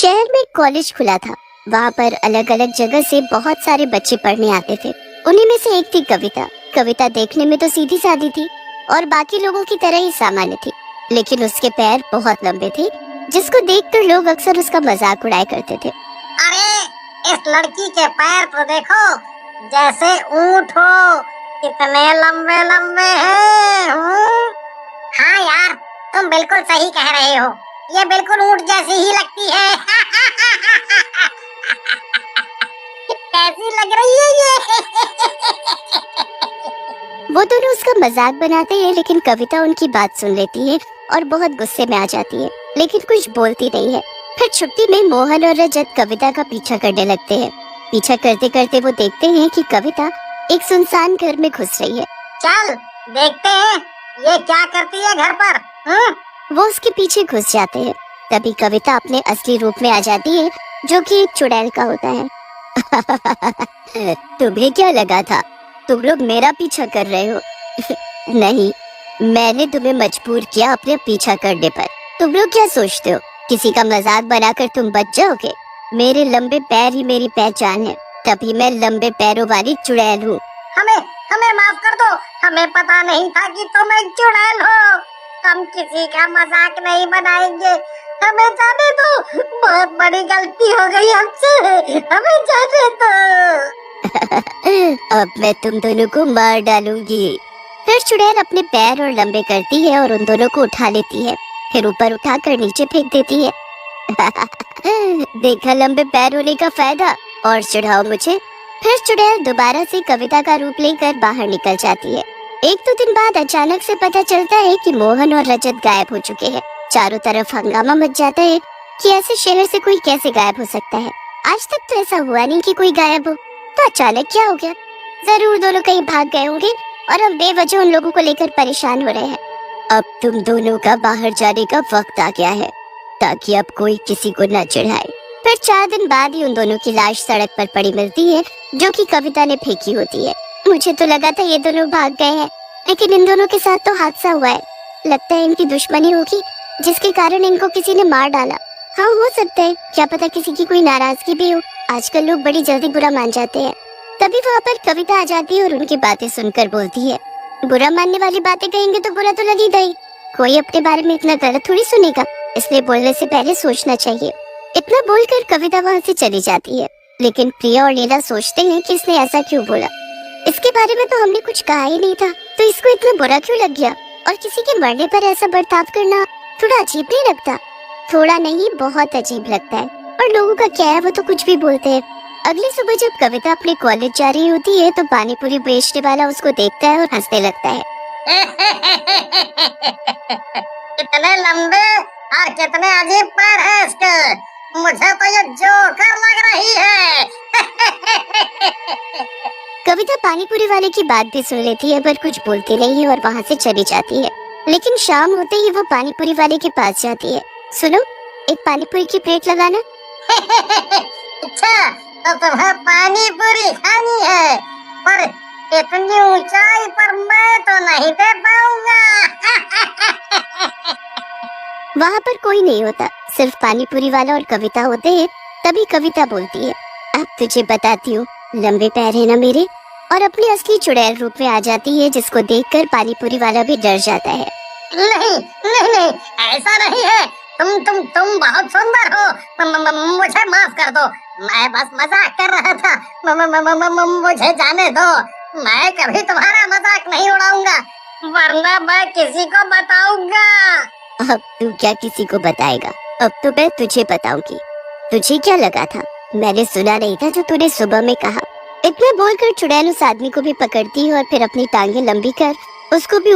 शहर में एक कॉलेज खुला था। वहाँ पर अलग अलग जगह से बहुत सारे बच्चे पढ़ने आते थे। उन्हीं में से एक थी कविता। कविता देखने में तो सीधी सादी थी और बाकी लोगों की तरह ही सामान्य थी, लेकिन उसके पैर बहुत लंबे थे, जिसको देखकर लोग अक्सर उसका मजाक उड़ाया करते थे। अरे इस लड़की के पैर तो देखो, जैसे ऊंट हो, कितने लंबे लंबे हैं। हाँ यार, तुम बिल्कुल सही कह रहे हो, ये बिल्कुल ऊंट जैसी ही लगती है। कैसी लग रही है ये? वो दोनों उसका मजाक बनाते हैं, लेकिन कविता उनकी बात सुन लेती है और बहुत गुस्से में आ जाती है, लेकिन कुछ बोलती नहीं है। फिर छुट्टी में मोहन और रजत कविता का पीछा करने लगते हैं। पीछा करते करते वो देखते हैं कि कविता एक सुनसान घर में घुस रही है। चल देखते हैं ये क्या करती है घर पर। वो उसके पीछे घुस जाते हैं। तभी कविता अपने असली रूप में आ जाती है, जो कि एक चुड़ैल का होता है। तुम्हें क्या लगा था तुम लोग मेरा पीछा कर रहे हो? नहीं, मैंने तुम्हें मजबूर किया अपने पीछा करने पर। तुम लोग क्या सोचते हो किसी का मजाक बनाकर तुम बच जाओगे? मेरे लंबे पैर ही मेरी पहचान है, तभी मैं लंबे पैरों वाली चुड़ैल हूँ। हमें हमें माफ कर दो, हमें पता नहीं था कि तुम एक चुड़ैल हो। हम किसी का मजाक नहीं बनाएंगे, हमें जाने दो, बहुत बड़ी गलती हो गई हमसे, हमें जाने दो। अब मैं तुम दोनों को मार डालूंगी। फिर चुड़ैल अपने पैर और लंबे करती है और उन दोनों को उठा लेती है, फिर ऊपर उठाकर नीचे फेंक देती है। देखा लंबे पैर होने का फायदा, और चढ़ाओ मुझे। फिर चुड़ैल दोबारा से कविता का रूप लेकर बाहर निकल जाती है। एक दो दिन बाद अचानक से पता चलता है कि मोहन और रजत गायब हो चुके हैं। चारों तरफ हंगामा मच जाता है कि ऐसे शहर से कोई कैसे गायब हो सकता है। आज तक तो ऐसा हुआ नहीं कि कोई गायब हो, तो अचानक क्या हो गया? जरूर दोनों कहीं भाग गए होंगे और हम बेवजह उन लोगों को लेकर परेशान हो रहे हैं। अब तुम दोनों का बाहर जाने का वक्त आ गया है, ताकि अब कोई किसी को न चिढ़ाए। फिर 4 दिन बाद ही उन दोनों की लाश सड़क पर पड़ी मिलती है, जो कि कविता ने फेंकी होती है। मुझे तो लगा था ये दोनों भाग गए हैं, लेकिन इन दोनों के साथ तो हादसा हुआ है। लगता है इनकी दुश्मनी होगी, जिसके कारण इनको किसी ने मार डाला। हाँ, हो सकता है, क्या पता किसी की कोई नाराजगी भी हो। आजकल लोग बड़ी जल्दी बुरा मान जाते हैं। तभी वहाँ पर कविता आ जाती है और उनकी बातें सुनकर बोलती है, बुरा मानने वाली बातें कहेंगे तो बुरा तो लगेगा ही। कोई अपने बारे में इतना गलत थोड़ी सुनेगा, इसलिए बोलने से पहले सोचना चाहिए। इतना बोलकर कविता वहाँ से चली जाती है, लेकिन प्रिया और नीला सोचते हैं कि इसने ऐसा क्यों बोला। इसके बारे में तो हमने कुछ कहा ही नहीं था, तो इसको इतना बुरा क्यों लग गया? और किसी के मरने पर ऐसा बर्ताव करना थोड़ा अजीब नहीं लगता? थोड़ा नहीं, बहुत अजीब लगता है। और लोगों का क्या है, वो तो कुछ भी बोलते हैं। अगली सुबह जब कविता अपने कॉलेज जा रही होती है, तो पानी पूरी बेचने वाला उसको देखता है और हंसने लगता है। कितने लंबे और कितने अजीब पैर हैं इसके, मुझे तो ये जोकर लग रही है। कविता पानी पूरी वाले की बात भी सुन लेती है, पर कुछ बोलती नहीं है और वहाँ से चली जाती है। लेकिन शाम होते ही वो पानी पूरी वाले के पास जाती है। सुनो, एक पानी पूरी की प्लेट लगाना। अच्छा, तो तुम्हें पानी पूरी खानी है, पर इतनी ऊंचाई पर मैं तो नहीं दे पाऊंगा। वहाँ पर कोई नहीं होता, सिर्फ पानी पूरी वाला और कविता होते हैं। तभी कविता बोलती है, अब तुझे बताती हूँ, लंबे पैर है ना मेरे। और अपनी असली चुड़ैल रूप में आ जाती है, जिसको देखकर पानी पूरी वाला भी डर जाता है। नहीं नहीं नहीं, ऐसा नहीं है, तुम बहुत सुंदर हो, मुझे माफ कर दो, मैं बस मजाक कर रहा था। मुझे जाने दो, मैं कभी तुम्हारा मजाक नहीं उड़ाऊंगा, वरना मैं किसी को बताऊंगा। अब तू क्या किसी को बताएगा? अब तो मैं तुझे बताऊंगी। तुझे क्या लगा था मैंने सुना नहीं था जो तूने सुबह में कहा? इतना बोलकर चुड़ैल उस आदमी को भी पकड़ती है और फिर अपनी टांगे लंबी कर उसको भी